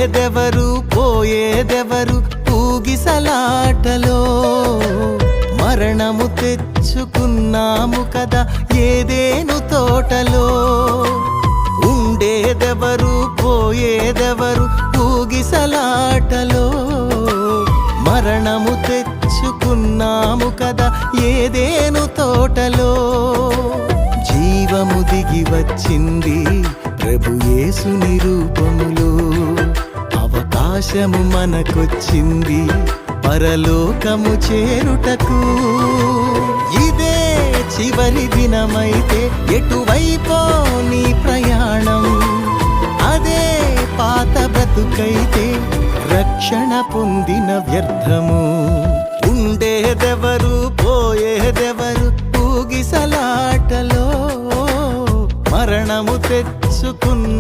ఉండేదెవరు పోయేదెవరు ఊగిసలాటలో మరణము తెచ్చుకున్నాము కదా ఏదేను తోటలో ఉండేదెవరు పోయేదెవరు ఊగిసలాటలో మరణము తెచ్చుకున్నాము కదా ఏదేను తోటలో జీవము దిగి వచ్చింది ప్రభు యేసుని రూపములో అవకాశము మనకొచ్చింది పరలోకము చేరుటకు ఇదే చివరి దినమైతే ఎటువైపో నీ ప్రయాణం అదే పాత బ్రతుకైతే రక్షణ పొందిన వ్యర్థము ఉండేదెవరు పోయేదెవరు ఊగిసలాటలో మరణము తెచ్చుకున్నా